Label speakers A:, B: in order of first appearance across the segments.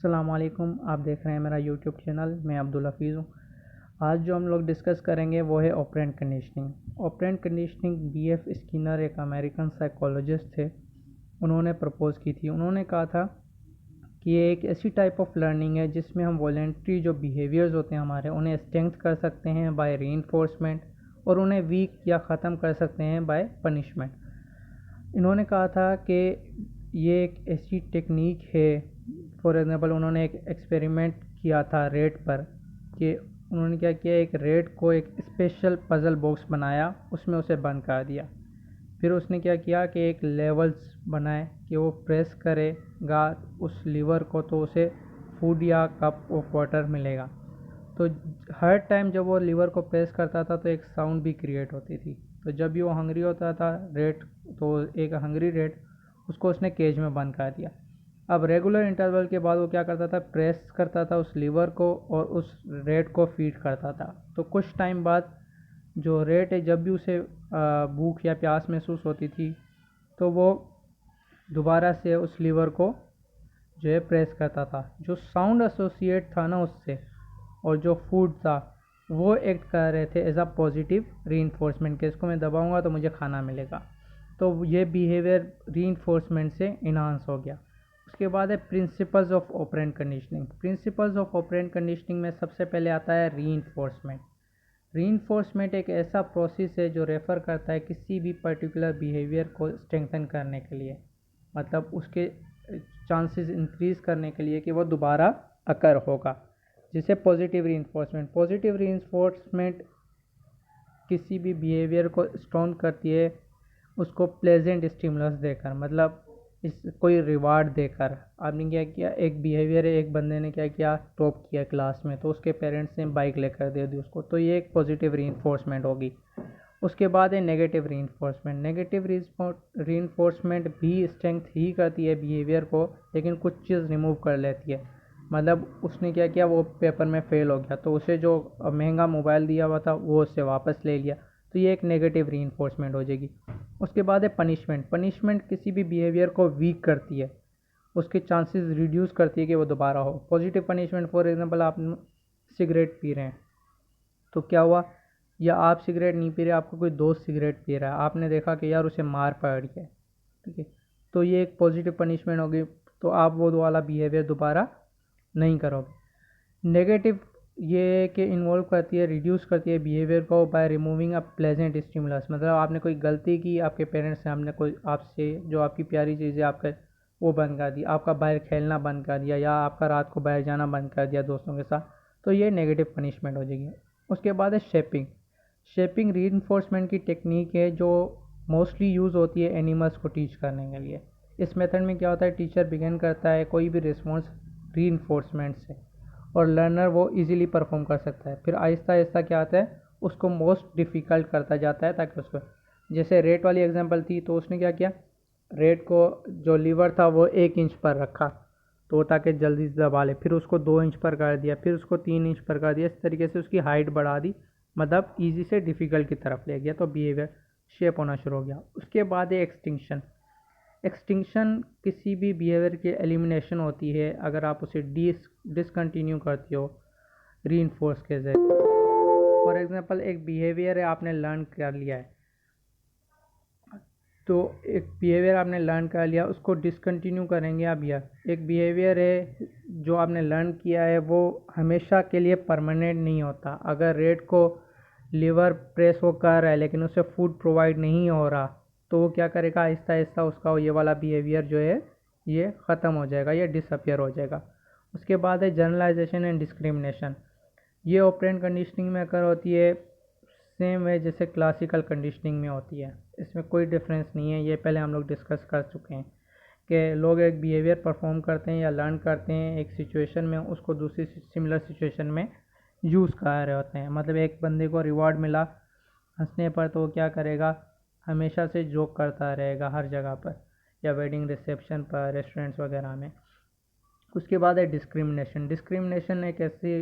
A: अस्सलामुअलैकुम। आप देख रहे हैं मेरा यूट्यूब चैनल। मैं अब्दुल हफीज़ हूँ। आज जो हम लोग डिस्कस करेंगे वो है operant conditioning. Operant conditioning BF Skinner एक अमेरिकन साइकोलॉजिस्ट थे, उन्होंने प्रपोज़ की थी। उन्होंने कहा था कि ये एक ऐसी टाइप ऑफ लर्निंग है जिसमें हम वॉलेंट्री जो बिहेवियर्स होते हैं हमारे, उन्हें स्ट्रेंथ कर सकते हैं बाय रीइंफोर्समेंट और उन्हें वीक या ख़त्म कर सकते हैं बाय पनिशमेंट। इन्होंने कहा था कि ये एक ऐसी टेक्निक है। फॉर एग्ज़ाम्पल उन्होंने एक एक्सपेरिमेंट किया था रेट पर, कि उन्होंने क्या किया, एक रेट को एक स्पेशल पज़ल बॉक्स बनाया, उसमें उसे बंद कर दिया। फिर उसने क्या किया कि एक लेवल्स बनाए कि वो प्रेस करेगा उस लीवर को तो उसे फूड या कप ऑफ वाटर मिलेगा। तो हर टाइम जब वो लीवर को प्रेस करता था तो एक साउंड भी क्रिएट होती थी। तो जब भी वो हंग्री होता था रेट, तो एक हंग्री रेट, उसको उसने केज में बंद कर दिया। अब रेगुलर इंटरवल के बाद वो क्या करता था, प्रेस करता था उस लीवर को और उस रेट को फीड करता था। तो कुछ टाइम बाद जो रेट है, जब भी उसे भूख या प्यास महसूस होती थी तो वो दोबारा से उस लीवर को जो है प्रेस करता था। जो साउंड एसोसिएट था ना उससे, और जो फूड था, वो एक्ट कर रहे थे एज अ पॉजिटिव रीइंफोर्समेंट के इसको मैं दबाऊंगा तो मुझे खाना मिलेगा। तो ये बिहेवियर रीइंफोर्समेंट से इन्हांस हो गया। उसके बाद है principles of operant conditioning. Principles of operant conditioning में सबसे पहले आता है रीइंफोर्समेंट। रीइंफोर्समेंट एक ऐसा प्रोसेस है जो रेफ़र करता है किसी भी पर्टिकुलर बिहेवियर को स्ट्रेंथन करने के लिए, मतलब उसके चांसेस इंक्रीज़ करने के लिए कि वो दोबारा अकर होगा, जिसे पॉजिटिव रीइंफोर्समेंट। पॉजिटिव रीइंफोर्समेंट किसी भी बिहेवियर को स्ट्रॉन्ग करती है उसको प्लेजेंट स्टिमुलस देकर, मतलब इस कोई रिवार्ड देकर। आपने क्या किया, एक बिहेवियर है, एक बंदे ने क्या किया, टॉप किया क्लास में, तो उसके पेरेंट्स ने बाइक लेकर दे दी उसको, तो ये एक पॉजिटिव रीइंफोर्समेंट होगी। उसके बाद है नेगेटिव रीइंफोर्समेंट। नेगेटिव रीइंफोर्समेंट भी स्ट्रेंथ ही करती है बिहेवियर को, लेकिन कुछ चीज़ रिमूव कर लेती है। मतलब उसने क्या किया, वो पेपर में फ़ेल हो गया तो उसे जो महंगा मोबाइल दिया हुआ था वो उससे वापस ले लिया, तो ये एक नेगेटिव रीइंफोर्समेंट हो जाएगी। उसके बाद है पनिशमेंट। पनिशमेंट किसी भी बिहेवियर को वीक करती है, उसके चांसेस रिड्यूस करती है कि वो दोबारा हो। पॉजिटिव पनिशमेंट, फॉर एग्जांपल आप सिगरेट पी रहे हैं, तो क्या हुआ, या आप सिगरेट नहीं पी रहे, आपका कोई दोस्त सिगरेट पी रहा है, आपने देखा कि यार उसे मार पड़ रही है, ठीक है, तो ये एक पॉजिटिव पनिशमेंट होगी, तो आप वो वाला बिहेवियर दोबारा नहीं करोगे। नेगेटिव ये कि इन्वॉल्व करती है, रिड्यूस करती है बिहेवियर को by removing a pleasant stimulus. मतलब आपने कोई गलती की, आपके पेरेंट्स ने आपने कोई आपसे जो आपकी प्यारी चीज़ है आपका वो बंद कर दी, आपका बाहर खेलना बंद कर दिया, या आपका रात को बाहर जाना बंद कर दिया दोस्तों के साथ, तो ये नेगेटिव पनिशमेंट हो जाएगी। उसके बाद है शेपिंग। शेपिंग रीइंफोर्समेंट की टेक्निक है जो मोस्टली यूज़ होती है एनिमल्स को टीच करने के लिए। इस मेथड में क्या होता है, टीचर बिगिन करता है कोई भी रिस्पॉन्स रीइंफोर्समेंट से, और लर्नर वो इजीली परफॉर्म कर सकता है। फिर आहिस्ता आहिस्ता क्या आता है, उसको मोस्ट डिफ़िकल्ट करता जाता है, ताकि उसको, जैसे रेट वाली एग्जांपल थी, तो उसने क्या किया, रेट को जो लीवर था वो 1 इंच पर रखा तो ताकि जल्दी से दबा ले, फिर उसको 2 इंच पर कर दिया, फिर उसको 3 इंच पर कर दिया, इस तरीके से उसकी हाइट बढ़ा दी, मतलब ईजी से डिफ़िकल्ट की तरफ ले गया, तो बिहेवियर शेप होना शुरू हो गया। उसके बाद है एक्सटिंक्शन। एक्सटिंक्शन किसी भी बिहेवियर की एलिमिनेशन होती है अगर आप उसे डिसकंटिन्यू करते हो रीइंफोर्स के जरिए। फॉर एग्जांपल एक बिहेवियर है, आपने लर्न कर लिया है, तो एक बिहेवियर आपने लर्न कर लिया, उसको डिसकंटिन्यू करेंगे आप। या एक बिहेवियर है जो आपने लर्न किया है वो हमेशा के लिए परमानेंट नहीं होता। अगर रेट को लीवर प्रेस वो कर रहा है लेकिन उसे फूड प्रोवाइड नहीं हो रहा, तो वो क्या करेगा, आहिस्ता आहिस्ता उसका ये वाला बिहेवियर जो है ये ख़त्म हो जाएगा, ये डिसअपियर हो जाएगा। उसके बाद है जनरलाइजेशन एंड डिस्क्रिमिनेशन। ये ऑपरेंट कंडीशनिंग में अकर होती है सेम है जैसे क्लासिकल कंडीशनिंग में होती है, इसमें कोई डिफरेंस नहीं है। ये पहले हम लोग डिस्कस कर चुके हैं कि लोग एक बिहेवियर परफॉर्म करते हैं या लर्न करते हैं एक सिचुएशन में, उसको दूसरी सिमिलर सिचुएशन में यूज़ कर रहे होते हैं। मतलब एक बंदे को रिवॉर्ड मिला हंसने पर, तो वो क्या करेगा, हमेशा से जोक करता रहेगा हर जगह पर, या वेडिंग रिसेप्शन पर, रेस्टोरेंट्स वगैरह में। उसके बाद है डिस्क्रिमिनेशन। डिस्क्रिमिनेशन एक ऐसी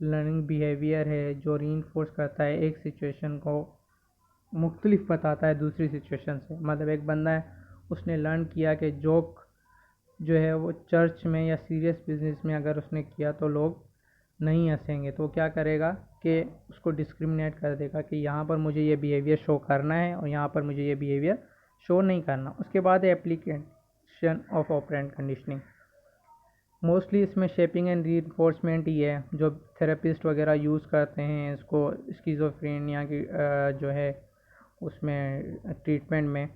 A: लर्निंग बिहेवियर है जो रीइंफोर्स करता है एक सिचुएशन को, मुख्तलिफ बताता है दूसरी सिचुएशन से। मतलब एक बंदा है, उसने लर्न किया कि जोक जो है वो चर्च में या सीरियस बिजनेस में अगर उसने किया तो लोग नहीं हंसेंगे, तो क्या करेगा कि उसको डिस्क्रिमिनेट कर देगा कि यहाँ पर मुझे ये बिहेवियर शो करना है और यहाँ पर मुझे ये बिहेवियर शो नहीं करना। उसके बाद है application of operant conditioning. Mostly इसमें शेपिंग एंड रीइंफोर्समेंट ही है जो थेरेपिस्ट वगैरह यूज़ करते हैं इसको स्किज़ोफ्रेनिया की जो है उसमें ट्रीटमेंट में,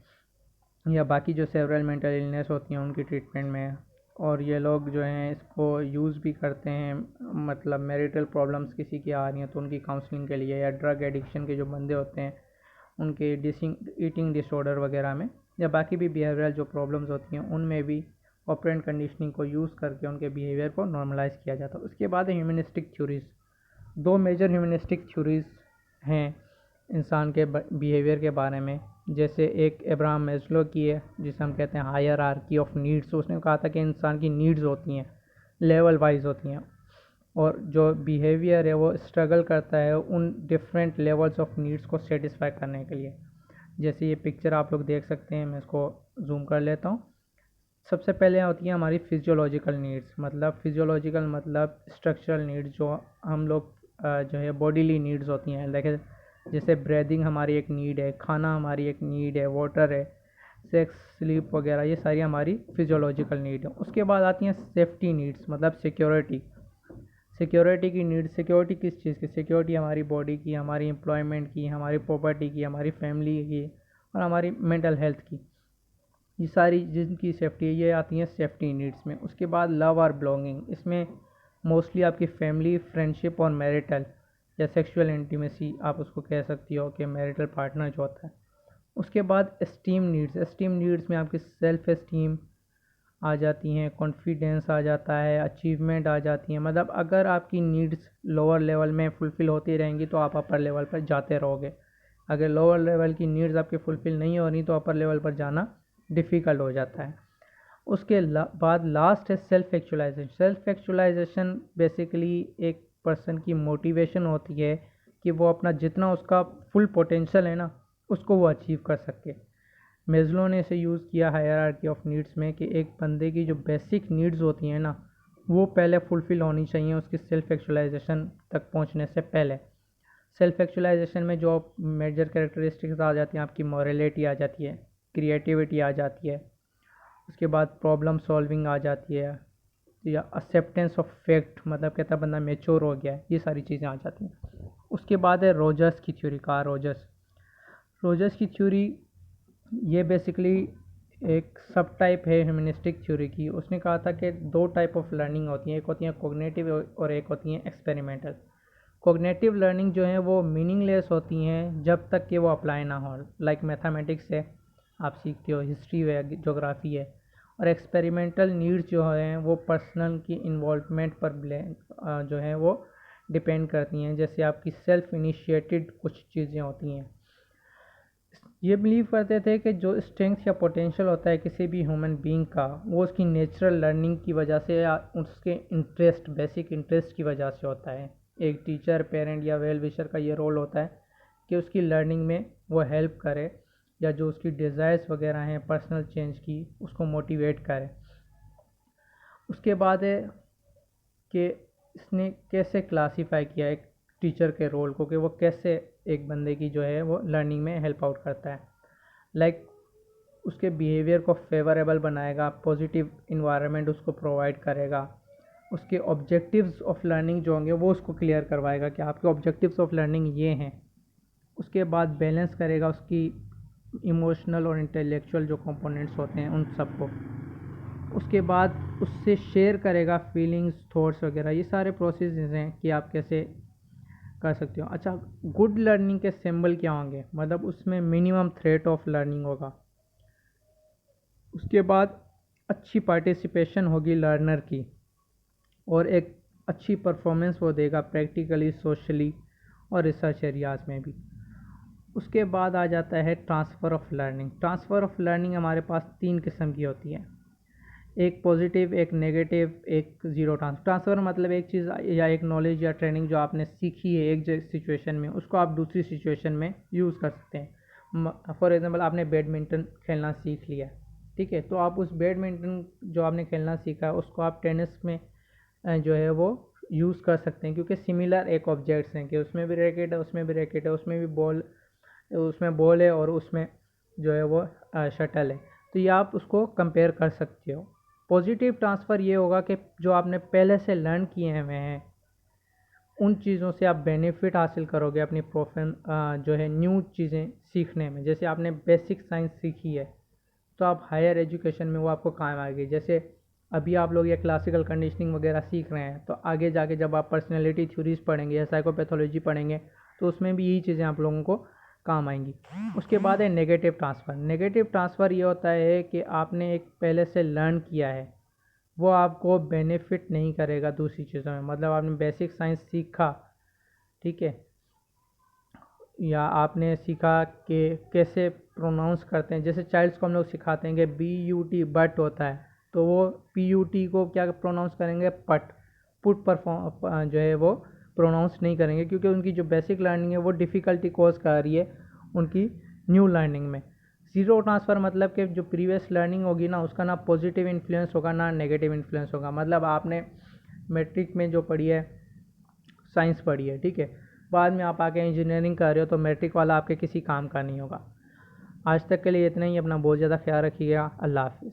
A: या बाकी जो सेवरल मेंटल इलनेस होती हैं उनकी ट्रीटमेंट में। और ये लोग जो हैं इसको यूज़ भी करते हैं, मतलब मैरिटल प्रॉब्लम्स किसी की आ रही हैं तो उनकी काउंसलिंग के लिए, या ड्रग एडिक्शन के जो बंदे होते हैं उनके ईटिंग डिसऑर्डर वगैरह में, या बाकी भी बिहेवियरल जो प्रॉब्लम्स होती हैं उनमें भी ऑपरेंट कंडीशनिंग को यूज़ करके उनके बिहेवियर को नॉर्मलाइज किया जाता है। उसके बाद है ह्यूमनिस्टिक थ्योरीज। दो मेजर ह्यूमनिस्टिक थ्योरीज हैं इंसान के बिहेवियर के बारे में। जैसे एक अब्राहम मैस्लो की है जिसे हम कहते हैं हायरार्की ऑफ नीड्स। उसने कहा था कि इंसान की नीड्स होती हैं लेवल वाइज होती हैं, और जो बिहेवियर है वो स्ट्रगल करता है उन डिफरेंट लेवल्स ऑफ नीड्स को सेटिस्फाई करने के लिए। जैसे ये पिक्चर आप लोग देख सकते हैं, मैं इसको जूम कर लेता हूँ। सबसे पहले होती है हमारी फिजियोलॉजिकल नीड्स, मतलब फिजियोलॉजिकल मतलब स्ट्रक्चरल नीड्स जो हम लोग जो है बॉडीली नीड्स होती हैं। देखें जैसे ब्रीदिंग हमारी एक नीड है, खाना हमारी एक नीड है, वाटर है, सेक्स, स्लीप वगैरह, ये सारी हमारी फिजियोलॉजिकल नीड है। उसके बाद आती हैं सेफ्टी नीड्स, मतलब सिक्योरिटी। सिक्योरिटी की नीड, सिक्योरिटी किस चीज़ की? सिक्योरिटी हमारी बॉडी की, हमारी एम्प्लॉयमेंट की, हमारी प्रॉपर्टी की, हमारी फैमिली की और हमारी मेंटल हेल्थ की। ये सारी जिनकी सेफ्टी है ये आती हैं सेफ्टी नीड्स में। उसके बाद लव और बिलोंगिंग, इसमें मोस्टली आपकी फैमिली, फ्रेंडशिप और मैरिटल या सेक्सुअल इंटीमेसी आप उसको कह सकती हो कि मैरिटल पार्टनर जो होता है। उसके बाद एस्टीम नीड्स, एस्टीम नीड्स में आपकी सेल्फ एस्टीम आ जाती हैं, कॉन्फिडेंस आ जाता है, अचीवमेंट आ जाती हैं। मतलब अगर आपकी नीड्स लोअर लेवल में फुलफ़िल होती रहेंगी तो आप अपर लेवल पर जाते रहोगे। अगर लोअर लेवल की नीड्स आपकी फुलफ़िल नहीं हो रही तो अपर लेवल पर जाना डिफ़िकल्ट हो जाता है। उसके बाद लास्ट है self actualization. Self actualization basically एक पर्सन की मोटिवेशन होती है कि वो अपना जितना उसका फुल पोटेंशियल है ना उसको वो अचीव कर सके। मेज़लो ने इसे यूज़ किया हायरार्की ऑफ नीड्स में कि एक बंदे की जो बेसिक नीड्स होती हैं ना वो पहले फुलफ़िल होनी चाहिए उसकी सेल्फ एक्चुअलाइजेशन तक पहुंचने से पहले। सेल्फ एक्चुअलाइजेशन में जो मेजर कैरेक्टरिस्टिक्स आ जाती हैं, आपकी मॉरलिटी आ जाती है, क्रिएटिविटी आ जाती है, उसके बाद प्रॉब्लम सॉल्विंग आ जाती है, या एक्सेप्टेंस ऑफ फैक्ट, मतलब कहता बंदा मेच्योर हो गया है, ये सारी चीज़ें आ जाती हैं। उसके बाद है रोजर्स की थ्योरी। कार्ल रोजर्स की थ्योरी ये बेसिकली एक सब टाइप है ह्यूमनिस्टिक थ्योरी की। उसने कहा था कि दो टाइप ऑफ लर्निंग होती हैं, एक होती हैं कोग्निटिव और एक होती हैं एक्सपेरिमेंटल। कोग्निटिव लर्निंग जो है वो मीनिंगलेस होती हैं जब तक कि वो अप्लाई ना हो, लाइक मैथमेटिक्स है आप सीखते हो, हिस्ट्री है, ज्योग्राफी है। और एक्सपेरिमेंटल नीड्स जो हैं वो पर्सनल की इन्वॉल्वमेंट पर जो है वो डिपेंड करती हैं। जैसे आपकी सेल्फ इनिशिएटेड कुछ चीज़ें होती हैं। ये बिलीव करते थे कि जो स्ट्रेंथ या पोटेंशियल होता है किसी भी ह्यूमन बीइंग का वो उसकी नेचुरल लर्निंग की वजह से या उसके इंटरेस्ट, बेसिक इंटरेस्ट की वजह से होता है। एक टीचर, पेरेंट या वेल विशर का ये रोल होता है कि उसकी लर्निंग में वो हेल्प करे, या जो उसकी डिज़ायर्स वगैरह हैं पर्सनल चेंज की उसको मोटिवेट करे। उसके बाद है कि इसने कैसे क्लासीफाई किया एक टीचर के रोल को, कि वो कैसे एक बंदे की जो है वो लर्निंग में हेल्प आउट करता है। लाइक उसके बिहेवियर को फेवरेबल बनाएगा, पॉजिटिव इन्वायरमेंट उसको प्रोवाइड करेगा, उसके ऑब्जेक्टिव्स ऑफ लर्निंग जो होंगे वो उसको क्लियर करवाएगा कि आपके ऑब्जेक्टिव्स ऑफ लर्निंग ये हैं। उसके बाद बैलेंस करेगा उसकी इमोशनल और इंटेलेक्चुअल जो कंपोनेंट्स होते हैं उन सबको। उसके बाद उससे शेयर करेगा फीलिंग्स, थॉट्स वगैरह। ये सारे प्रोसेस हैं कि आप कैसे कर सकते हो। अच्छा, गुड लर्निंग के सिंबल क्या होंगे? मतलब उसमें मिनिमम थ्रेट ऑफ लर्निंग होगा। उसके बाद अच्छी पार्टिसिपेशन होगी लर्नर की, और एक अच्छी परफॉर्मेंस वो देगा प्रैक्टिकली, सोशली और रिसर्च एरियाज़ में भी। उसके बाद आ जाता है transfer of learning. Transfer of learning हमारे पास 3 किस्म की होती है, एक पॉजिटिव, एक नेगेटिव, एक ज़ीरो ट्रांसफ़र। मतलब एक चीज़ या एक नॉलेज या ट्रेनिंग जो आपने सीखी है एक सिचुएशन में उसको आप दूसरी सिचुएशन में यूज़ कर सकते हैं। फॉर एग्ज़ाम्पल आपने बैडमिंटन खेलना सीख लिया, ठीक है। तो आप उस बैडमिंटन जो आपने खेलना सीखा है उसको आप टेनिस में जो है वो यूज़ कर सकते हैं, क्योंकि सिमिलर एक ऑब्जेक्ट्स हैं कि उसमें भी रैकेट है, उसमें भी रैकेट है, उसमें भी बॉल, उसमें बॉल है और उसमें जो है वो शटल है। तो ये आप उसको कंपेयर कर सकते हो। पॉजिटिव ट्रांसफ़र ये होगा कि जो आपने पहले से लर्न किए हुए हैं उन चीज़ों से आप बेनिफिट हासिल करोगे अपनी जो है न्यू चीज़ें सीखने में। जैसे आपने बेसिक साइंस सीखी है तो आप हायर एजुकेशन में वो आपको काम आएगी। जैसे अभी आप लोग ये क्लासिकल कंडीशनिंग वगैरह सीख रहे हैं, तो आगे जाके जब आप पर्सनैलिटी थ्योरीज पढ़ेंगे या साइकोपैथोलॉजी पढ़ेंगे तो उसमें भी यही चीज़ें आप लोगों को काम आएंगी। उसके बाद है नेगेटिव ट्रांसफ़र। नेगेटिव ट्रांसफ़र ये होता है कि आपने एक पहले से लर्न किया है, वो आपको बेनिफिट नहीं करेगा दूसरी चीज़ों में। मतलब आपने बेसिक साइंस सीखा, ठीक है, या आपने सीखा कि कैसे प्रोनाउंस करते हैं। जैसे चाइल्ड्स को हम लोग सिखाते हैं कि BUT बट होता है, तो वो PUT को क्या प्रोनाउंस करेंगे, पट। पुट परफॉर्म जो है वो प्रोनाउंस नहीं करेंगे, क्योंकि उनकी जो बेसिक लर्निंग है वो डिफ़िकल्टी कॉज कर रही है उनकी न्यू लर्निंग में। ज़ीरो ट्रांसफ़र मतलब कि जो प्रीवियस लर्निंग होगी ना उसका ना पॉजिटिव इन्फ्लुएंस होगा ना नेगेटिव इन्फ्लुएंस होगा। मतलब आपने मैट्रिक में जो पढ़ी है, साइंस पढ़ी है, ठीक है, बाद में आप आके इंजीनियरिंग कर रहे हो तो मैट्रिक वाला आपके किसी काम का नहीं होगा। आज तक के लिए इतना ही। अपना बहुत ज़्यादा ख्याल रखिएगा। अल्लाह हाफिज़।